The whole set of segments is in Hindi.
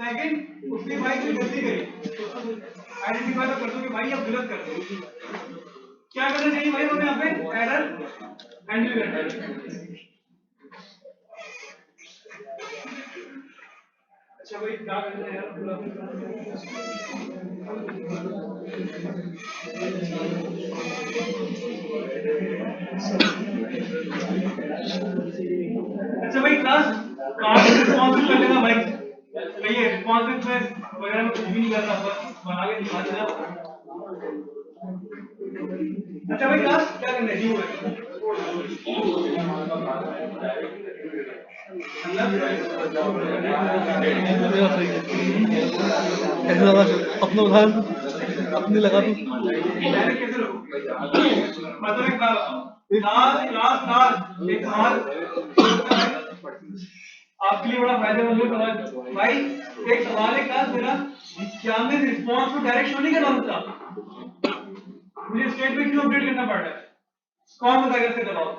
सेकंड उसने भाई कोई गलती करी आइडेंटिफाई तो कर दो कि भाई अब गलत कर दो क्या करना चाहिए भाई हमें यहाँ पे एरर हैंडल करना है अच्छा भाई क्या करना है यार पूरा अच्छा भाई क्लास कार्ड रिस्पॉन्सिव कर लेना भाई ये रिस्पॉन्सिव में वगैरह में कुछ भी नहीं करना बस बना के दिखा देना अच्छा भाई क्लास क्या करना है जी ऐसे लगा अपना उदाहरण अपने लगा दूं मतलब एक बार क्लास एक सवाल आपके लिए बड़ा फायदेमंद है सवाल भाई एक सवाल है क्लास मेरा क्या मैं रिस्पॉन्स को डायरेक्ट शो नहीं करवा सकता मुझे स्टेट में क्यों अपडेट करना पड़ रहा है कौन बताएगा इसका जवाब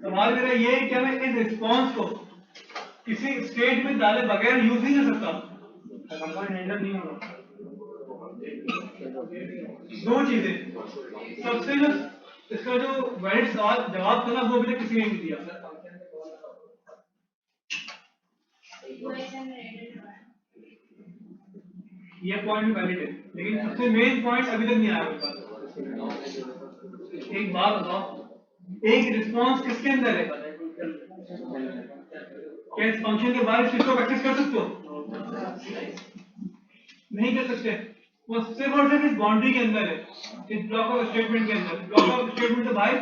सवाल मेरा ये है क्या मैं इस रिस्पॉन्स को किसी स्टेट में डाले बगैर यूज नहीं कर सकता हैंडल नहीं होगा दो चीजें सबसे जो इसका जो वैलिड सवाल जवाब था ना वो अभी तक किसी ने नहीं दिया ये पॉइंट भी वैलिड है लेकिन सबसे मेन पॉइंट अभी तक नहीं आया मेरे पास एक बात बताओ एक रिस्पॉन्स किसके अंदर है क्या इस फंक्शन के बाहर इसको एक्सेस कर सकते हो नहीं कर सकते वो सिर्फ और सिर्फ इस बाउंड्री के अंदर है इस ब्लॉक ऑफ स्टेटमेंट के अंदर ब्लॉक ऑफ स्टेटमेंट तो भाई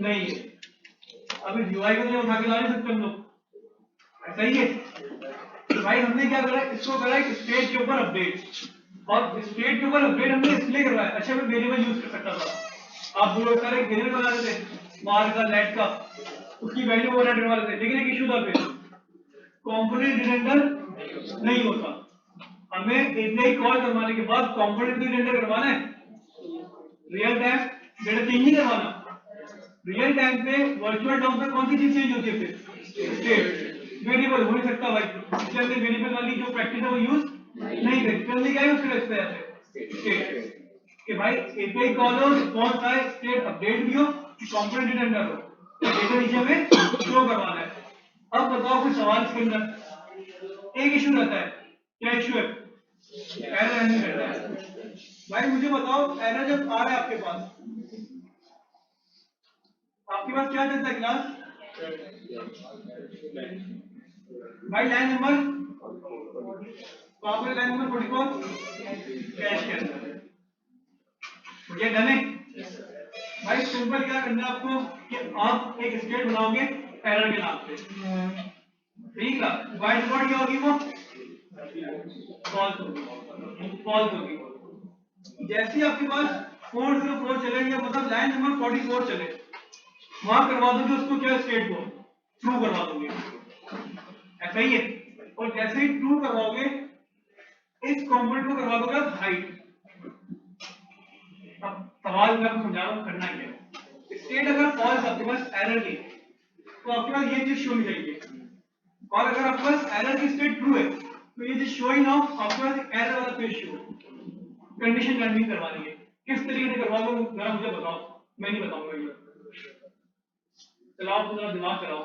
नहीं है अब इस यूआई को तो उठा के ला नहीं सकते हम लोग सही है तो भाई हमने क्या करा इसको करा एक स्टेट के ऊपर अपडेट और स्टेट के ऊपर अपडेट हमने इसलिए करवाया अच्छा मैं वेरिएबल यूज कर सकता था आप बोलो सर एक वेरिएबल बना रहे थे मार का लेट का उसकी वैल्यू ओवरराइड करवा रहे थे लेकिन एक इशू था फिर कंपोनेंट रिटेंडर नहीं होता हमें एपीआई कॉल करवाने के बाद कंपोनेंट रिटेंडर करवाना है रियल टाइम डेटा चेंज नहीं करवाना रियल टाइम पे वर्चुअल टर्म पे कौन सी चीज चेंज होती है फिर स्टेट वेरिएबल हो नहीं सकता भाई इसलिए हमने वेरिएबल वाली जो प्रैक्टिस है वो यूज नहीं करी तो हमने क्या यूज करा इस तरह से स्टेट कि भाई एपीआई कॉल हो रिस्पांस आए स्टेट अपडेट भी हो कंपोनेंट रिटेंडर हो डेटा नीचे में शो करवाना है अब बताओ कोई सवाल इसके अंदर एक इशू रहता है क्या इशू है एरर नहीं रहता है भाई मुझे बताओ एरर जब आ रहा है आपके पास क्या चलता है क्लास भाई लाइन नंबर तो लाइन नंबर 44 कैश के अंदर ये डन है भाई सिंपल क्या करना है आपको कि आप एक स्टेट बनाओगे एरर के नाम पे ठीक है बाय डिफॉल्ट क्या होगी वो फॉल्स होगी जैसे ही आपके पास 404 चले या मतलब लाइन नंबर 44 चले वहां करवा दोगे उसको क्या स्टेट को ट्रू करवा दोगे ऐसा ही है और जैसे ही ट्रू करवाओगे इस कंपोनेंट को करवा दोगे आप हाइट अब सवाल मैं आपको समझा रहा हूं करना क्या है स्टेट अगर फॉल्स आपके पास एरर की तो आपके पास ये चीज शो नहीं चाहिए और अगर आपके पास एरर की स्टेट ट्रू है तो ये चीज शो ही ना आपके पास एरर वाला पेज शो कंडीशन लैंडिंग करवानी है किस तरीके से करवा लो जरा मुझे बताओ मैं नहीं बताऊंगा ये चलाओ पूरा दिमाग चलाओ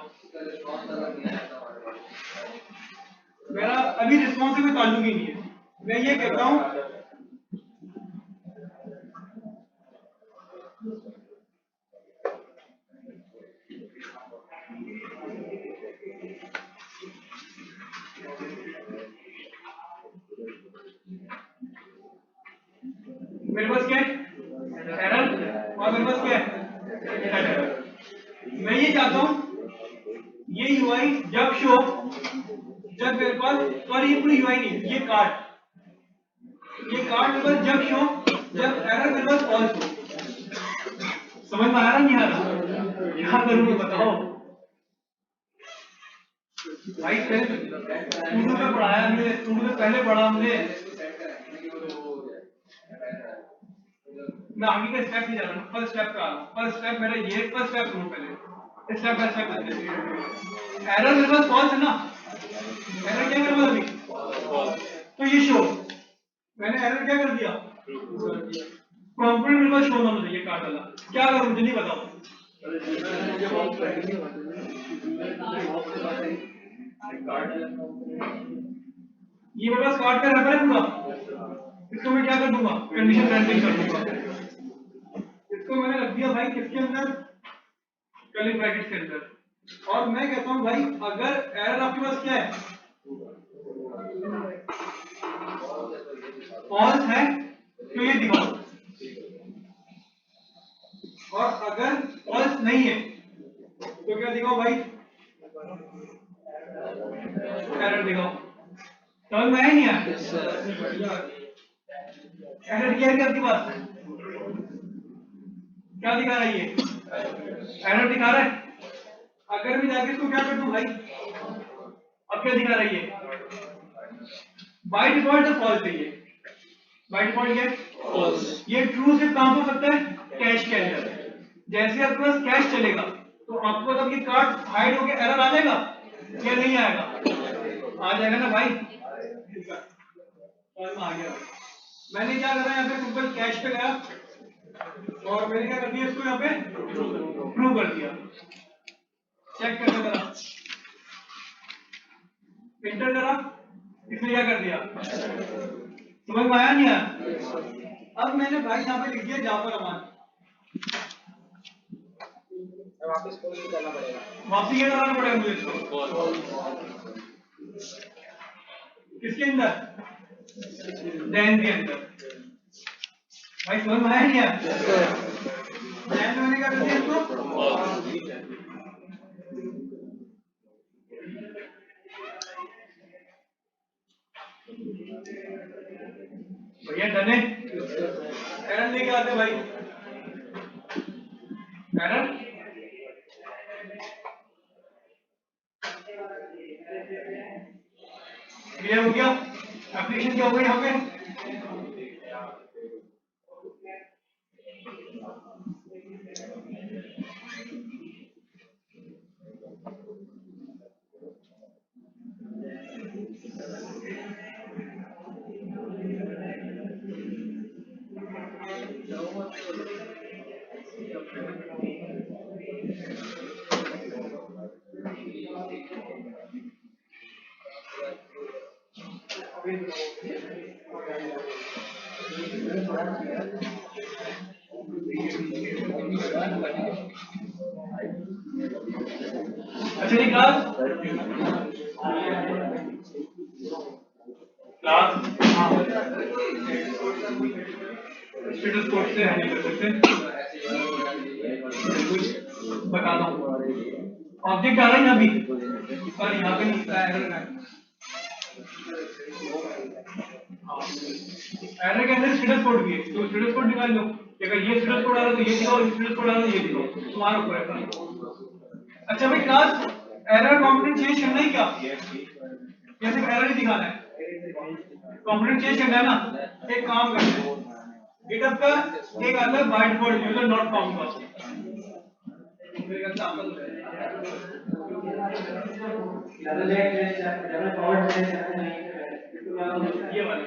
मेरा अभी रिस्पॉन्स से कोई ताल्लुक ही नहीं है मैं ये कहता हूं मेरे पास क्या है एरर और मेरे पास क्या है एरर मैं ये चाहता हूं ये यूआई जब शो जब मेरे पास सॉरी ये पूरी यूआई नहीं ये कार्ड मेरे पास जब शो जब एरर मेरे पास फॉल्स हो समझ में आ रहा नहीं आ रहा क्या करूं बताओ भाई स्टूडियो में पढ़ाया हमने स्टूडियो में पहले पढ़ा हमने मैं आगे का स्टेप नहीं जा रहा हूँ फर्स्ट स्टेप का फर्स्ट स्टेप मेरा ये फर्स्ट स्टेप करूँ पहले स्टेप बाय स्टेप एरर मेरे पास फॉल्स है ना ये शो मैंने एरर क्या कर दिया कंपोनेंट मेरे पास शो होना चाहिए कार्ड वाला क्या करूं मुझे नहीं बताओ ये मेरे पास कार्ड का रैपर है पूरा इसको मैं क्या कर दूंगा कंडीशन रैंपिंग कर दूंगा इसको मैंने रख दिया भाई किसके अंदर कर्ली ब्रैकेट के अंदर और मैं कहता हूं भाई अगर एरर आपके पास क्या है फॉल्स है तो ये दिखाओ और अगर फॉल्स नहीं है तो क्या दिखाओ भाई एरर दिखाओ समझ में आया नहीं यार एरर क्या है आपके पास क्या दिखा रहा है ये एरर दिखा रहा है अगर मैं जाके इसको क्या कर दूं भाई अब क्या दिखा रहा है ये बाय डिफॉल्ट तो फॉल्स है ये बाय डिफॉल्ट क्या है फॉल्स ये ट्रू सिर्फ कहां हो सकता है कैश के अंदर जैसे आपके पास कैश चलेगा तो आपको तब ये कार्ड हाइड होके एरर आ जाएगा या नहीं आएगा आ जाएगा ना भाई और आ गया मैंने क्या करा यहाँ पे सिंपल कैश पे गया और मैंने क्या कर दिया इसको यहाँ पे ट्रू कर दिया चेक करना जरा इंटर करा इसने क्या कर दिया समझ में आया नहीं आया अब मैंने भाई यहाँ पे लिख दिया जाफर अमान वापस करना पड़ेगा वापसी क्या कराना पड़ेगा मुझे इसको किसके अंदर दैन के अंदर भाई समझ में आया नहीं यार दैन मैंने क्या कर दिया इसको भैया डने एरर लेके आते भाई एरर क्लियर हो गया एप्लीकेशन क्या हो गई यहाँ पे अच्छा जी क्लास हाँ स्टेटस कोड से हैंडल कर सकते हैं कुछ बताता हूँ ऑब्जेक्ट आ रहा है यहाँ भी पर यहाँ पे नहीं एरर एरर के अंदर स्टेटस कोड भी है तो स्टेटस कोड निकाल लो अगर ये स्टेटस कोड आ रहा है तो ये दिखाओ स्टेटस कोड आ रहा है तो ये दिखाओ तुम्हारे ऊपर है। अच्छा भाई क्लास एरर कंपोनेंट चेंज करना है क्या या सिर्फ एरर ही दिखाना है कंपोनेंट चेंज करना है ना एक काम करते हैं गिटहब का एक आता है by default user dot com का ये वाला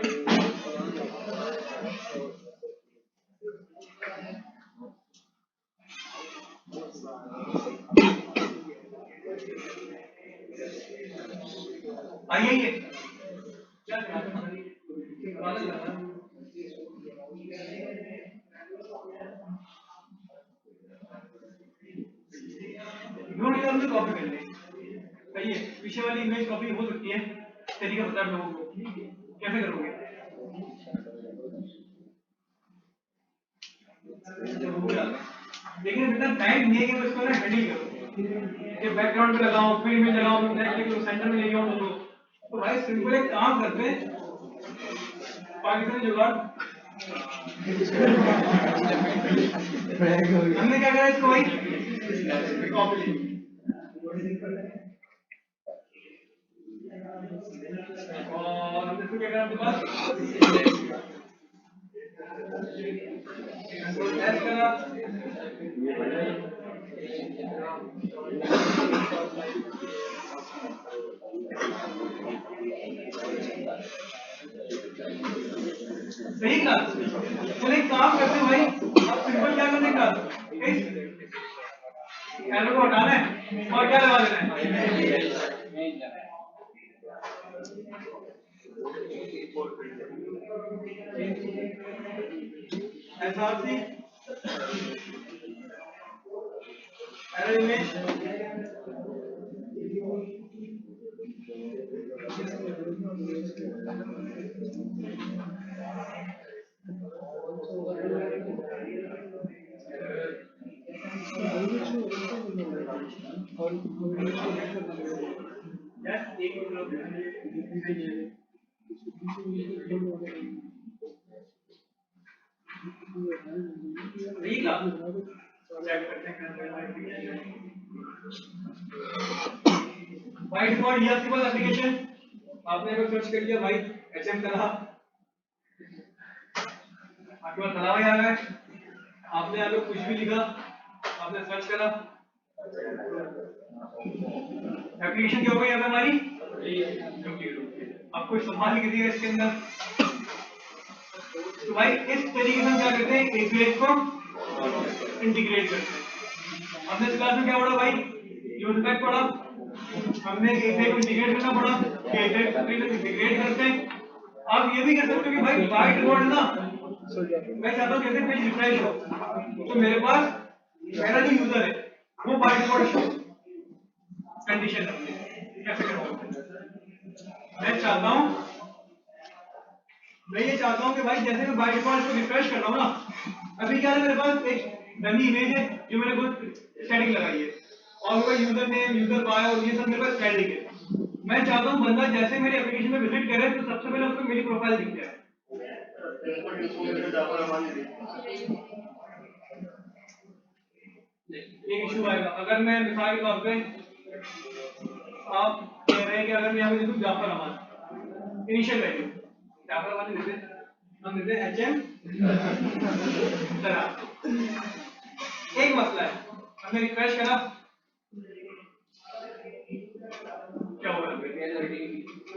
आइए नोट कर लो कॉपी कर ले सही है पीछे वाली इमेज कॉपी हो सकती है तरीका बता लोगों को कैसे करोगे लेकिन इतना टाइम नहीं है कि मैं इसको ना हैंडल करूं ये बैकग्राउंड पे लगाऊं फिर इमेज लगाऊं नेक्स्ट सेंटर में लेके आऊं तो भाई सिंपल एक काम करते हैं पाकिस्तानी जुगाड़ हमने क्या करा इसको भाई कॉपी और हमने इसको क्या करा आपके पास ऐड करा सही क्लास। चलो एक काम करते हैं भाई, अब सिंपल क्या करने का, इस एरो को हटाना है और क्या लगा देना है, SRC arrow image by default ये आपके पास एप्लीकेशन, आपने अगर सर्च कर लिया भाई एचएम करा, आपके पास करा हुआ आ गया, आपने अगर कुछ भी लिखा, आपने सर्च करा, एप्लीकेशन क्या हो गई अब हमारी, अब कोई सवाल लिख दिया इसके अंदर, तो भाई इस तरीके से हम क्या करते हैं, एक पेज को इंटीग्रेट करते हैं। हमने इस क्लास में क्या पढ़ा भाई, यूज पैक पढ़ा, हमने एक पेज को इंटीग्रेट करना पढ़ा, एक पेज को इंटीग्रेट करते हैं। आप ये भी कर सकते हो कि भाई बाय डिफॉल्ट ना मैं चाहता हूं कैसे पेज रिफ्रेश हो, तो मेरे पास मेरा जो यूजर है वो बाय डिफॉल्ट शो कंडीशन कैसे करते हैं, मैं चाहता हूं, मैं ये चाहता हूं कि भाई जैसे मैं बाय डिफॉल्ट को रिफ्रेश कर रहा हूं ना, अभी क्या है मेरे पास एक डमी इमेज है जो मैंने खुद स्टैटिक लगाई है और मेरा यूजर नेम, यूजर बायो ये सब मेरे पास स्टैटिक है। मैं चाहता हूं बंदा जैसे मेरी एप्लीकेशन में विजिट करे तो सबसे पहले उसको मेरी प्रोफाइल दिख जाए। एक इशू आएगा अगर मैं मिसाल के तौर पे, आप कह रहे हैं कि अगर मैं यहाँ पे लिखूं जाफर अमान, इनिशियल वैल्यू जाफर अमान लिखते हैं, हम लिखते हैं एचएम तरह। एक मसला है, हमने रिफ्रेश करा, क्या होगा,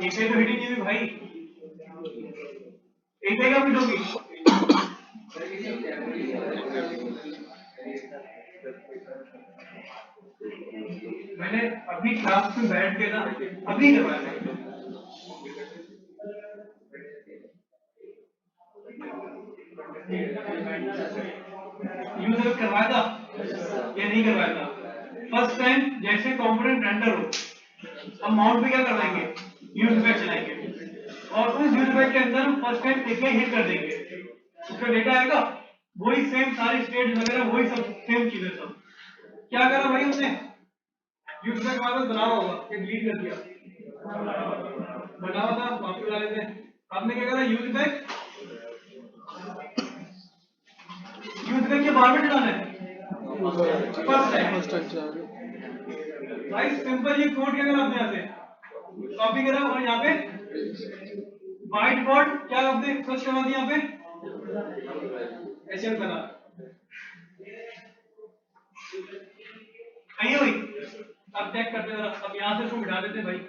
एक से तो हिटिंग नहीं हुई भाई, एक जगह भी होगी, मैंने अभी क्लास में बैठ के ना अभी करवाया, यूजर करवाया था या नहीं करवाया था। फर्स्ट टाइम जैसे कंपोनेंट रेंडर हो हम माउंट पे क्या कर देंगे, यूज इफेक्ट चलाएंगे और उस यूज इफेक्ट के अंदर हम फर्स्ट टाइम एक हिट कर देंगे, उसका डेटा आएगा वही सेम, सारी स्टेट वगैरह वही सब सेम चीजें सब। क्या करा भाई उसने, यूज इफेक्ट हमारे पास बना हुआ होगा, डिलीट कर दिया, बना हुआ था वापस ला लेते हैं। आपने क्या करा, यूज इफेक्ट के बार में डालना है फर्स्ट टाइम। भाई सिंपल ये कोड क्या करा आपने यहाँ से कॉपी करा और यहाँ पे बाय डिफॉल्ट क्या आपने सर्च करवा दिया यहाँ पे एचएम करा, आइए भाई अब चेक करते हैं, अब यहाँ से इसको मिटा देते हैं भाई।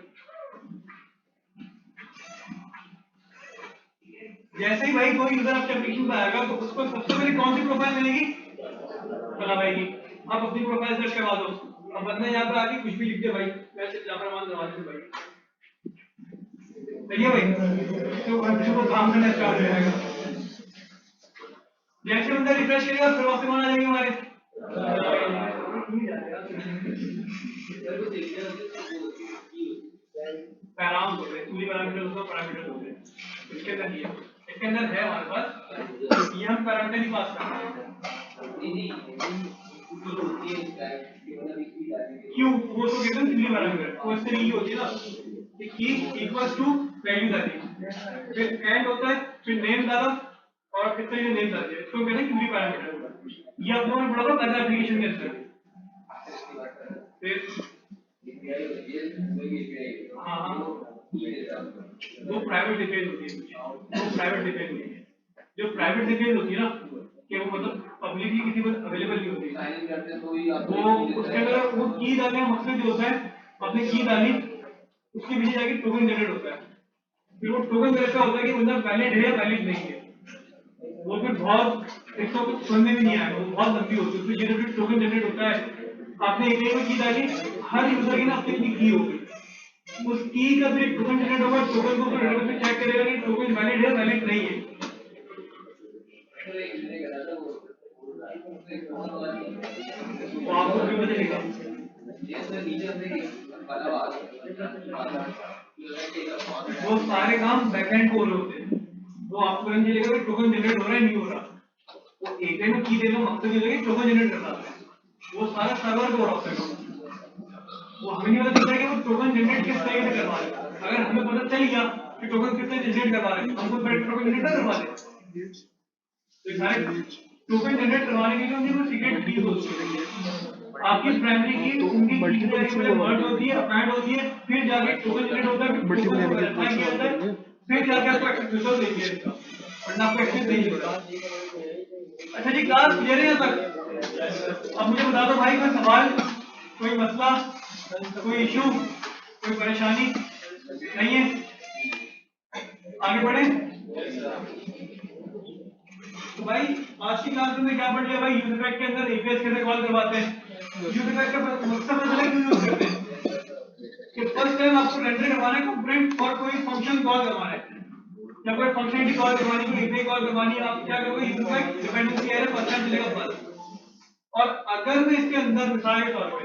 जैसे ही भाई कोई यूजर आपके एप्लीकेशन पर आएगा तो उसको सबसे पहले कौन सी प्रोफाइल मिलेगी, कलम आएगी, आप अपनी प्रोफाइल सर्च करवा दो। अब बंदा यहाँ पे आके कुछ भी लिख दे भाई, वैसे जाफर मान करवा दे भाई, सही है भाई, तो बच्चों को काम करना स्टार्ट हो जाएगा। जैसे बंदा रिफ्रेश करेगा फिर वापस मान आ जाएंगे हमारे, पैराम बोलते हैं, टूली पैरामीटर उसका पैरामीटर बोलते हैं, इसके अंदर ही है, इसके अंदर है हमारे पास, ये हम पैरामीटर ही पास करते हैं। क्यों वो तो कहते हैं टूली पैरामीटर, वो इससे नहीं होती ना, की इक्वल्स टू वैल्यू डाली, फिर एंड होता है, फिर नेम डाला और फिर से ये नेम डाल दिया, इसको कहते हैं टूली पैरामीटर। ये आप लोगों ने पढ़ा था पहले एप्लीकेशन के अंदर, फिर हाँ वो प्राइवेट डिफेंस होती है, वो प्राइवेट डिफेंस होती है, जो प्राइवेट डिफेंस होती है ना कि वो मतलब पब्लिकली किसी को अवेलेबल नहीं होती, वो उसके अंदर वो की डालने का मकसद जो होता है, आपने की डाली उसके पीछे जाके टोकन जनरेट होता है, फिर वो टोकन जनरेट होता है कि बंदा वैलिड है या वैलिड नहीं है, वो फिर बहुत एक तो कुछ सुनने में नहीं आएगा, वो बहुत लंबी होती है, उसमें जनरेटेड टोकन जनरेट होता है। आपने एक में की डाली, हर यूजर की ना अपनी अपनी की होगी, उस की का फिर टोकन जनरेट होगा, टोकन को फिर डेटाबेस चेक करेगा कि टोकन वैलिड है वैलिड नहीं है। तो आपको भी मिलेगा वो सारे काम बैकएंड को होते हैं, वो आपको नहीं चलेगा कि टोकन जनरेट हो रहा है नहीं हो रहा। वो एपीआई में की देना मकसद ये है कि टोकन जनरेट करना है, वो सारा सर्वर को रॉक है। वो हमें नहीं पता चलता कि वो टोकन जनरेट किस तरीके से करवा रहे हैं। अगर हमें पता चल गया कि टोकन किस तरह जनरेट करवा रहे हैं, हमको पहले टोकन जनरेट करवा दे। तो सारे टोकन जनरेट करवाने के लिए उनकी कोई सीक्रेट की होती है। आपकी प्राइमरी की उनकी की में मर्ज होती है, अपैंड होती है, फिर जाके टोकन जनरेट होता है, फिर टोकन को वेरीफाई किया जाता है, फिर जाके आपको एक्सेस रिजल्ट देती है इसका, वरना आपको एक्सेस नहीं होगा। अच्छा जी, क्लास क्लियर है यहाँ तक? अब मुझे बता दो भाई, कोई सवाल, कोई मसला, कोई इशू, कोई परेशानी नहीं है? आगे बढ़े। तो भाई आज की क्लास में क्या पढ़ लिया भाई? यूज इफेक्ट के अंदर एपीआई कैसे कॉल करवाते हैं, यूज इफेक्ट का मकसद पता है क्यों यूज करते हैं? कि फर्स्ट टाइम आपको रेंडर करवाना है कंपोनेंट और कोई फंक्शन कॉल करवाना है, या कोई फंक्शनलिटी कॉल करवानी, कोई एपीआई कॉल करवानी है, आप क्या करोगे? Use effect dependency error first time चलेगा बस। और अगर मैं इसके अंदर मिसाल के तौर पे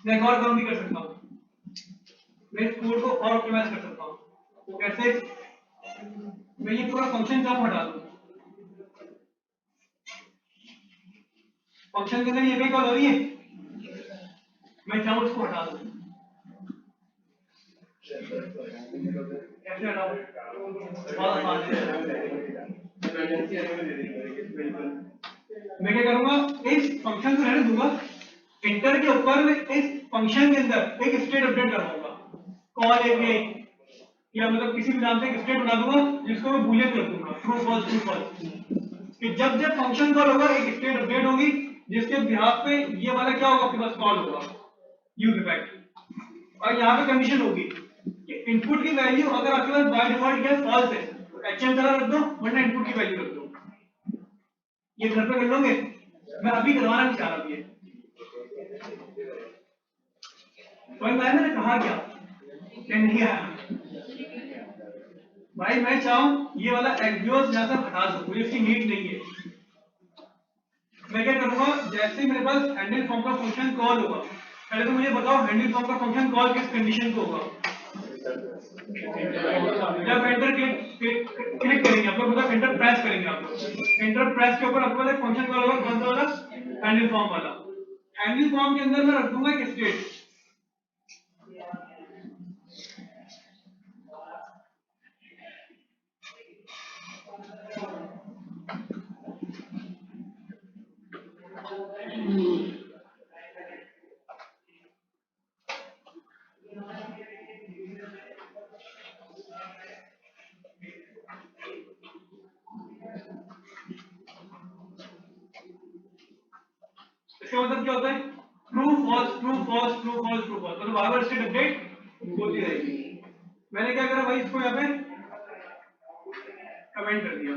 मैं एक और काम भी कर सकता हूँ, मैं इस कोड को और ऑप्टिमाइज कर सकता हूँ। तो कैसे? मैं ये पूरा फंक्शन काम हटा दूँ, फंक्शन के अंदर ये भी कॉल हो रही है, मैं चाहूँ इसको हटा दूँ, कैसे हटाऊँ? बहुत आसान है। मैं क्या करूँगा, इस फंक्शन को रहने दूंगा, इंटर के ऊपर में इस फंक्शन के अंदर एक स्टेट अपडेट करवाऊंगा, कॉल एपीआई, या मतलब किसी भी नाम से एक स्टेट बना दूंगा जिसको मैं बूलियन कर दूंगा, ट्रू फॉल्स ट्रू फॉल्स, कि जब जब फंक्शन कॉल होगा एक स्टेट अपडेट होगी जिसके बिहाफ पे ये वाला क्या होगा आपके पास कॉल होगा, यूज इफेक्ट। और यहाँ पे कंडीशन होगी कि इनपुट की वैल्यू अगर आपके पास बाय डिफॉल्ट क्या फॉल्स है तो एचएम कलर रख दो, वरना इनपुट की वैल्यू रख दो। ये घर पे कर लोगे? मैं अभी करवाना नहीं चाह रहा ये, तो मैंने कहा क्या नहीं आया भाई, मैं चाहूं ये वाला एक्सियोस यहां से हटा दूं, मुझे इसकी नीड नहीं है। मैं क्या करूंगा, जैसे मेरे पास हैंडल फॉर्म का फंक्शन कॉल होगा, पहले तो मुझे बताओ हैंडल फॉर्म का फंक्शन कॉल किस कंडीशन को होगा? जब एंटर क्लिक करेंगे आप लोग, मतलब एंटर प्रेस करेंगे आप लोग, एंटर प्रेस के ऊपर आपके पास एक फंक्शन कॉल होगा, कौन सा वाला? हैंडल फॉर्म वाला। हैंडल फॉर्म के अंदर मैं रख दूंगा एक स्टेट, इसका मतलब क्या होता है? True false true false true false true false, मतलब बार-बार स्टेट अपडेट होती रहेगी। मैंने क्या करा भाई, इसको यहाँ पे कमेंट कर दिया,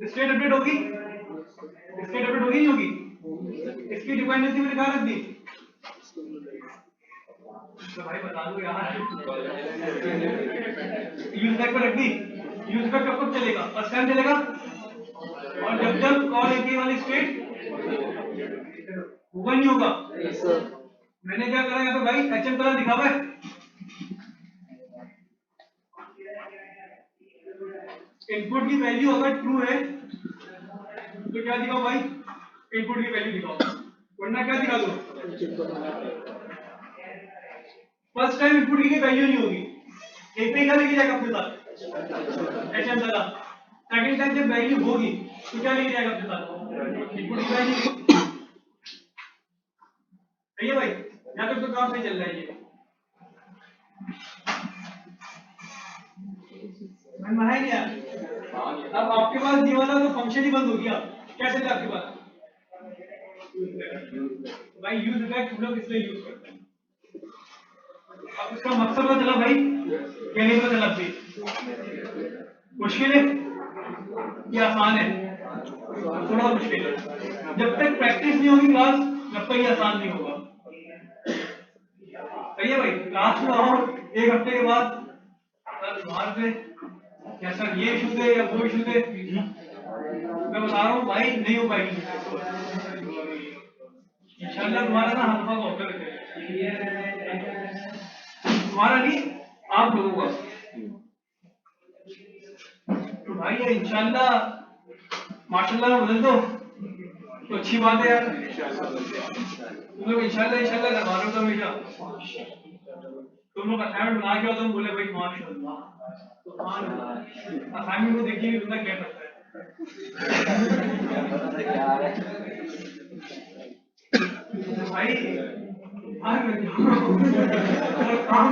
स्टेट अपडेट होगी, स्टेट अपडेट होगी नहीं होगी? इसकी डिपेंडेंसी मैंने कहाँ रख दी? तो भाई बता दो यार, यूज इफेक्ट पर रख दी। यूज इफेक्ट कब कब चलेगा? फर्स्ट टाइम चलेगा, और जब जब कॉल एपीआई वाली स्टेट होगा नहीं होगा? मैंने क्या करा यहाँ पे भाई, एचएम कलर दिखा हुआ है, इनपुट की वैल्यू अगर ट्रू है तो क्या दिखाओ भाई? इनपुट की वैल्यू दिखाओ, वरना क्या दिखा दो? फर्स्ट टाइम इनपुट की वैल्यू नहीं होगी, एपीआई का लेके जाएगा अपने साथ एचएम कलर। सेकंड टाइम जब वैल्यू होगी तो क्या लेके जाएगा अपने साथ? इनपुट की वैल्यू। सही है भाई, यहाँ तक तो काम सही चल रहा है ये, मन है नहीं यार। अब आपके पास ये वाला तो फंक्शन ही बंद हो गया, क्या चल रहा है आपके पास? भाई यूज इफेक्ट हम लोग इसलिए यूज करते हैं। अब इसका मकसद पता चला भाई, क्या नहीं पता चला? मुश्किल है ये आसान है, थोड़ा मुश्किल है। जब तक प्रैक्टिस नहीं होगी क्लास, जब तक ये आसान नहीं होगा। सही है भाई, क्लास में आओ 1 हफ्ते के बाद सर बाहर से कैसा ये इशू थे या वो इशू थे, मैं बता रहा हूँ भाई नहीं हो पाएगी इंशाल्लाह। तुम्हारा ना हाथ पाँव होकर तुम्हारा नहीं, आप लोगों का। तो भाई ये इंशाल्लाह माशाल्लाह में बदल दो तो अच्छी बात है यार। तुम लोग इंशाल्लाह इंशाल्लाह करवा रहे हो तो हमेशा। तुम लोग असाइनमेंट बना के आओ, तुम बोले भाई माशाल्लाह असाइनमेंट को देखिए भी बंदा क्या करता है। भाई काम